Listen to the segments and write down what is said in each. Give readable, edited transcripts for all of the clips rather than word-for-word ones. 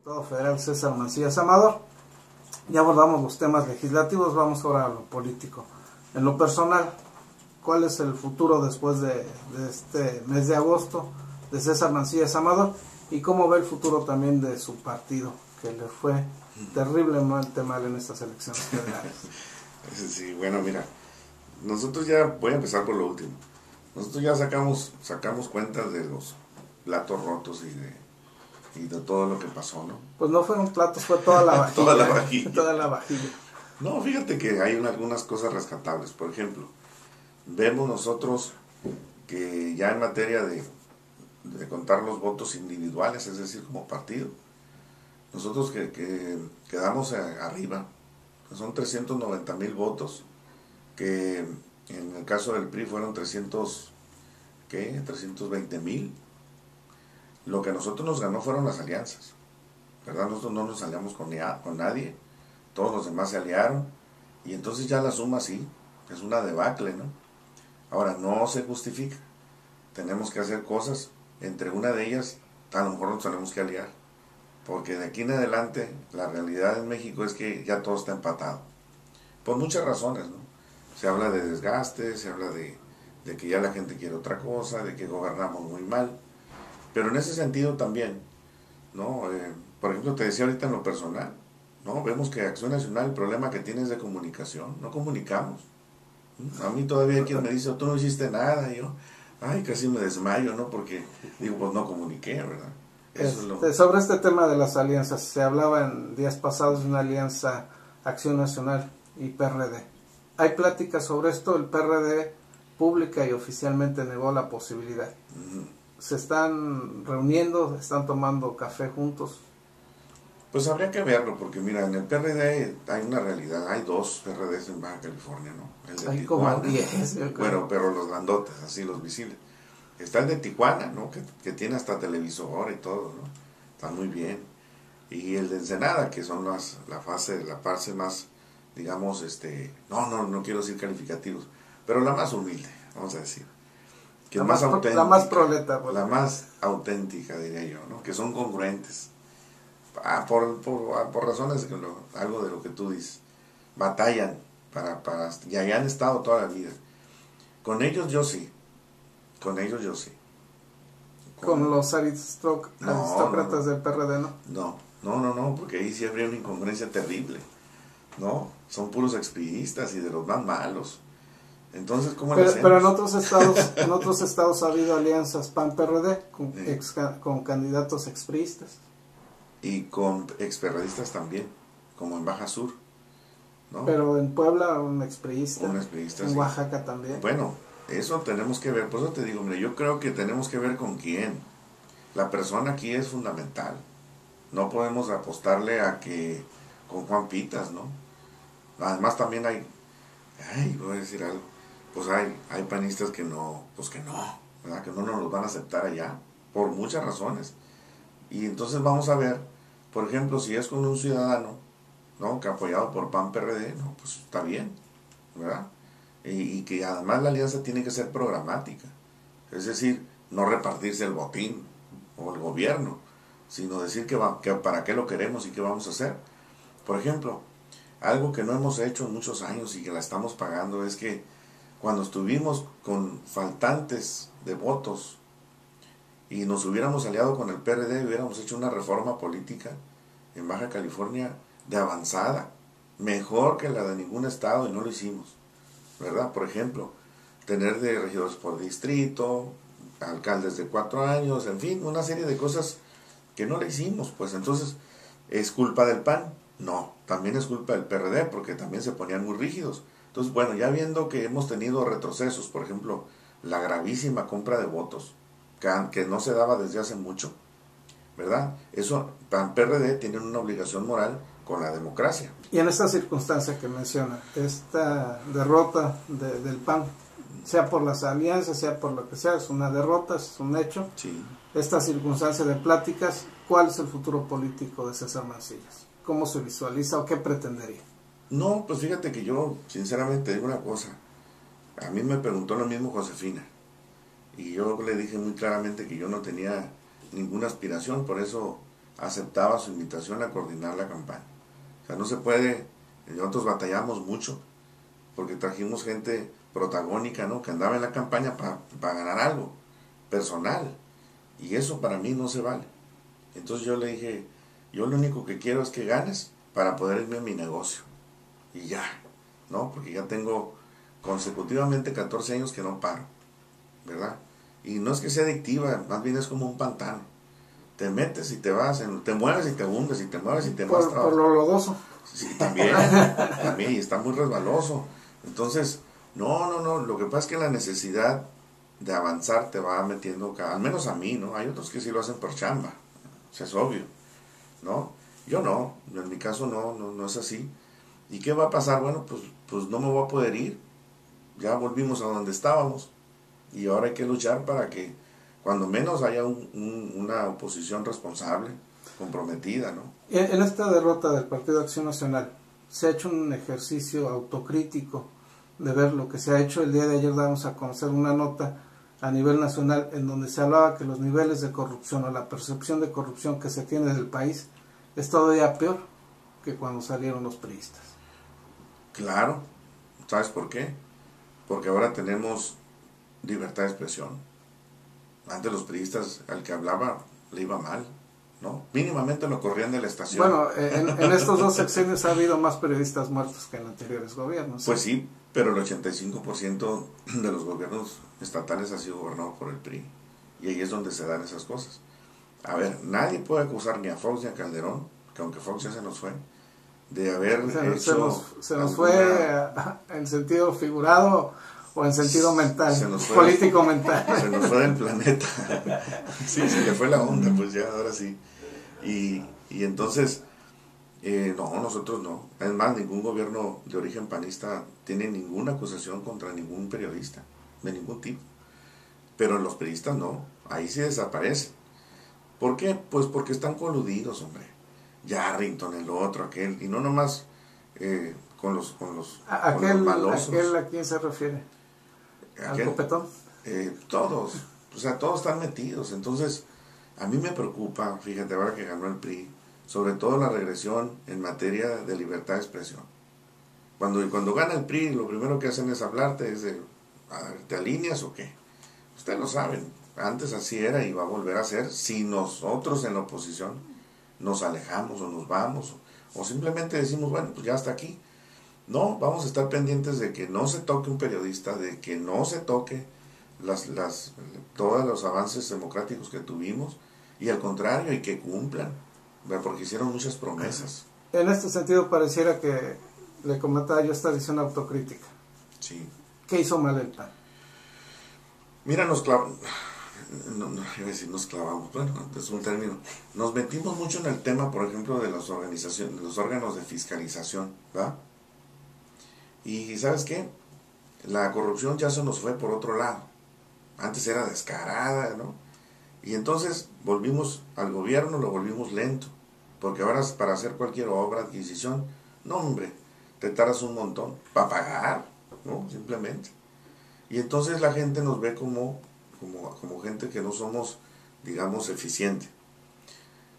Diputado federal César Mancías Amador. Ya abordamos los temas legislativos, vamos ahora a lo político. En lo personal, ¿cuál es el futuro después de este mes de agosto de César Mancías Amador? Y cómo ve el futuro también de su partido, que le fue terriblemente mal en estas elecciones federales. Sí, bueno, mira, nosotros ya, voy a empezar por lo último. Nosotros ya sacamos cuentas de los platos rotos y de todo lo que pasó, ¿no? Pues no fueron platos, fue toda la vajilla. Toda la vajilla. Toda la vajilla. No, fíjate que hay algunas cosas rescatables. Por ejemplo, vemos nosotros que ya en materia de contar los votos individuales, es decir, como partido, nosotros que quedamos arriba, son 390,000 votos, que en el caso del PRI fueron 320,000. Lo que a nosotros nos ganó fueron las alianzas, ¿verdad? Nosotros no nos aliamos con nadie, todos los demás se aliaron, y entonces ya la suma sí, es una debacle, ¿no? Ahora, no se justifica, tenemos que hacer cosas, entre una de ellas, a lo mejor nos tenemos que aliar, porque de aquí en adelante, la realidad en México es que ya todo está empatado, por muchas razones, ¿no? Se habla de desgaste, se habla de que ya la gente quiere otra cosa, de que gobernamos muy mal, pero en ese sentido también, ¿no? Por ejemplo, te decía ahorita en lo personal, ¿no? Vemos que Acción Nacional, el problema que tiene es de comunicación, no comunicamos. A mí todavía hay quien me dice, tú no hiciste nada, y yo, ay, casi me desmayo, ¿no? Porque digo, pues no comuniqué, ¿verdad? Sobre este tema de las alianzas, se hablaba en días pasados de una alianza Acción Nacional y PRD. Hay pláticas sobre esto, el PRD pública y oficialmente negó la posibilidad. ¿Se están reuniendo, están tomando café juntos? Pues habría que verlo, porque mira, en el PRD hay una realidad, hay dos PRDs en Baja California, ¿no? El de Hay Tijuana, como 10. bueno, pero los grandotes, así los visibles. Está el de Tijuana, ¿no? Que tiene hasta televisor y todo, ¿no? Está muy bien. Y el de Ensenada, que son la fase más, digamos, no quiero decir calificativos, pero la más humilde, vamos a decir. Que La más auténtica, la más proleta. Bueno. La más auténtica, diría yo, ¿no? Que son congruentes. Por razones, algo de lo que tú dices. Batallan y ahí han estado toda la vida. Con ellos yo sí. Con los aristócratas del PRD, ¿no? No, porque ahí sí habría una incongruencia terrible, ¿no? Son puros expriistas y de los más malos. Entonces, ¿cómo le hacemos? Pero en otros estados ha habido alianzas PAN-PRD con candidatos expriistas. Y con experredistas también, como en Baja Sur, ¿no? Pero en Puebla un expriista, en sí. Oaxaca también. Bueno, eso tenemos que ver, por eso te digo, mira, yo creo que tenemos que ver con quién. La persona aquí es fundamental. No podemos apostarle a que con Juan Pitas, ¿no? Además también voy a decir algo, pues hay panistas que no, ¿verdad? Que no nos los van a aceptar allá, por muchas razones. Y entonces vamos a ver, por ejemplo, si es con un ciudadano, ¿no? Que apoyado por PAN-PRD, no, pues está bien, ¿verdad? Y que además la alianza tiene que ser programática, es decir, no repartirse el botín o el gobierno, sino decir que para qué lo queremos y qué vamos a hacer. Por ejemplo, algo que no hemos hecho en muchos años y que la estamos pagando es que cuando estuvimos con faltantes de votos y nos hubiéramos aliado con el PRD, hubiéramos hecho una reforma política en Baja California de avanzada, mejor que la de ningún estado, y no lo hicimos, ¿verdad? Por ejemplo, tener de regidores por distrito, alcaldes de 4 años, en fin, una serie de cosas que no le hicimos. Pues entonces, ¿es culpa del PAN? No, también es culpa del PRD, porque también se ponían muy rígidos. Entonces, bueno, ya viendo que hemos tenido retrocesos, por ejemplo, la gravísima compra de votos, que no se daba desde hace mucho, ¿verdad? Eso, PAN-PRD tienen una obligación moral con la democracia. Y en esta circunstancia que menciona, esta derrota del PAN, sea por las alianzas, sea por lo que sea, es una derrota, es un hecho. Sí. Esta circunstancia de pláticas, ¿cuál es el futuro político de César Mancías? ¿Cómo se visualiza o qué pretendería? No, pues fíjate que yo, sinceramente, digo una cosa. A mí me preguntó lo mismo Josefina. Y yo le dije muy claramente que yo no tenía ninguna aspiración, por eso aceptaba su invitación a coordinar la campaña. O sea, no se puede, nosotros batallamos mucho, porque trajimos gente protagónica, ¿no? Que andaba en la campaña para ganar algo personal, y eso para mí no se vale. Entonces yo le dije, yo lo único que quiero es que ganes para poder irme a mi negocio, y ya, ¿no? Porque ya tengo consecutivamente 14 años que no paro, ¿verdad? Y no es que sea adictiva, más bien es como un pantano. Te metes y te vas, te mueves y te hundes, y te mueves y te vas. Por lo lodoso. Sí, también, y está muy resbaloso. Entonces, no, lo que pasa es que la necesidad de avanzar te va metiendo, al menos a mí, ¿no? Hay otros que sí lo hacen por chamba, o sea, es obvio, ¿no? Yo no, en mi caso no es así. ¿Y qué va a pasar? Bueno, pues no me voy a poder ir, ya volvimos a donde estábamos, y ahora hay que luchar para que cuando menos haya una oposición responsable, comprometida, ¿no? En esta derrota del Partido Acción Nacional, se ha hecho un ejercicio autocrítico de ver lo que se ha hecho. El día de ayer damos a conocer una nota a nivel nacional en donde se hablaba que los niveles de corrupción o la percepción de corrupción que se tiene del país es todavía peor que cuando salieron los priistas. Claro, ¿sabes por qué? Porque ahora tenemos libertad de expresión. Antes los periodistas, al que hablaba, le iba mal, ¿no? Mínimamente lo corrían de la estación. Bueno, en estos 2 sexenios ha habido más periodistas muertos que en anteriores gobiernos. Pues sí, pero el 85% de los gobiernos estatales ha sido gobernado por el PRI. Y ahí es donde se dan esas cosas. A ver, nadie puede acusar ni a Fox ni a Calderón, que aunque Fox ya se nos fue, de haber hecho... Se nos fue en sentido figurado o en sentido mental, político mental. Se nos fue del planeta. Sí, se le fue la onda, pues ya, ahora sí. Y entonces, no, nosotros no. Es más, ningún gobierno de origen panista tiene ninguna acusación contra ningún periodista, de ningún tipo. Pero los periodistas no, ahí sí desaparecen. ¿Por qué? Pues porque están coludidos, hombre. Yarrington, el otro, aquel, y no nomás con los malosos. ¿Aquel a quién se refiere? ¿Al copetón? Todos, o sea, todos están metidos. Entonces, a mí me preocupa, fíjate, ahora que ganó el PRI, sobre todo la regresión en materia de libertad de expresión. Cuando gana el PRI, lo primero que hacen es hablarte, es de, a ver, ¿te alineas o qué? Ustedes lo saben, antes así era y va a volver a ser si nosotros en la oposición nos alejamos o nos vamos o simplemente decimos, bueno, pues ya hasta aquí. No, vamos a estar pendientes de que no se toque un periodista, de que no se toque todos los avances democráticos que tuvimos, y al contrario, y que cumplan, porque hicieron muchas promesas. En este sentido pareciera que le comentaba yo esta visión autocrítica. Sí. ¿Qué hizo mal el PAN? Mira, nos clavamos, iba a decir nos clavamos, bueno, es un término. Nos metimos mucho en el tema, por ejemplo, de las organizaciones, de los órganos de fiscalización, ¿verdad? Y ¿sabes qué? La corrupción ya se nos fue por otro lado. Antes era descarada, ¿no? Y entonces volvimos al gobierno, lo volvimos lento. Porque ahora para hacer cualquier obra, adquisición, no, hombre, te tardas un montón para pagar, ¿no? Simplemente. Y entonces la gente nos ve como gente que no somos, digamos, eficiente.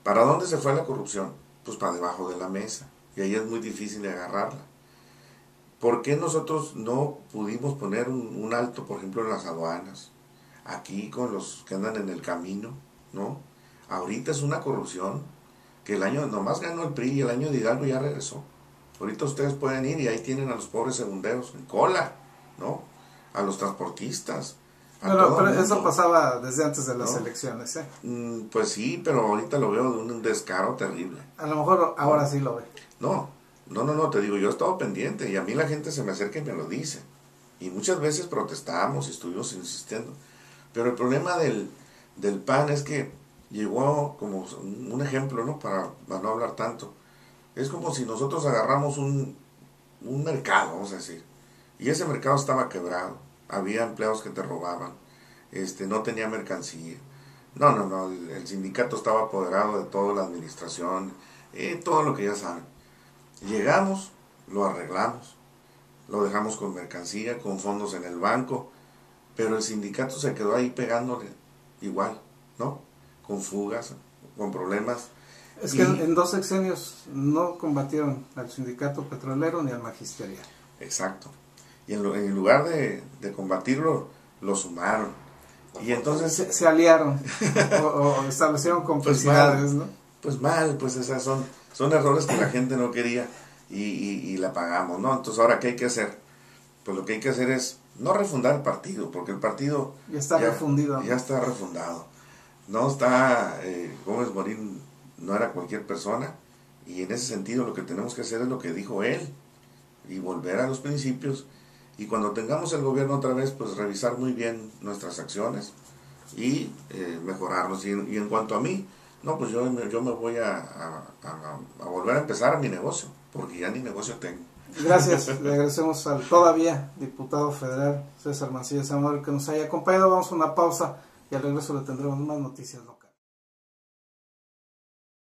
¿Para dónde se fue la corrupción? Pues para debajo de la mesa. Y ahí es muy difícil de agarrarla. ¿Por qué nosotros no pudimos poner un alto, por ejemplo, en las aduanas? Aquí con los que andan en el camino, ¿no? Ahorita es una corrupción que el año, nomás ganó el PRI y el año de Hidalgo ya regresó. Ahorita ustedes pueden ir y ahí tienen a los pobres segunderos en cola, ¿no? A los transportistas. Pero eso pasaba desde antes de las elecciones, ¿eh? Pues sí, pero ahorita lo veo de un descaro terrible. A lo mejor ahora sí lo ve. No, te digo, yo he estado pendiente y a mí la gente se me acerca y me lo dice. Y muchas veces protestamos y estuvimos insistiendo. Pero el problema del PAN es que llegó como un ejemplo, ¿no? Para no hablar tanto. Es como si nosotros agarramos un mercado, vamos a decir. Y ese mercado estaba quebrado. Había empleados que te robaban. No tenía mercancía. No, el sindicato estaba apoderado de toda la administración. Todo lo que ya saben. Llegamos, lo arreglamos. Lo dejamos con mercancía, con fondos en el banco. Pero el sindicato se quedó ahí pegándole igual, ¿no? Con fugas, con problemas. Es que en 2 sexenios no combatieron al sindicato petrolero ni al magisterial. Exacto. Y en lugar de combatirlo, lo sumaron. Y entonces se aliaron o establecieron complicidades, ¿no? Pues mal, pues esas son errores que la gente no quería y la pagamos, ¿no? Entonces, ahora, ¿qué hay que hacer? Pues lo que hay que hacer es no refundar el partido, porque el partido ya está refundido. Ya está refundado. No está, Gómez Morín no era cualquier persona, y en ese sentido lo que tenemos que hacer es lo que dijo él, y volver a los principios, y cuando tengamos el gobierno otra vez, pues revisar muy bien nuestras acciones y mejorarnos. Y en cuanto a mí, no, pues yo me voy a volver a empezar mi negocio, porque ya ni negocio tengo. Gracias, le agradecemos al todavía diputado federal César Mancilla Zamora que nos haya acompañado. Vamos a una pausa y al regreso le tendremos más noticias locales.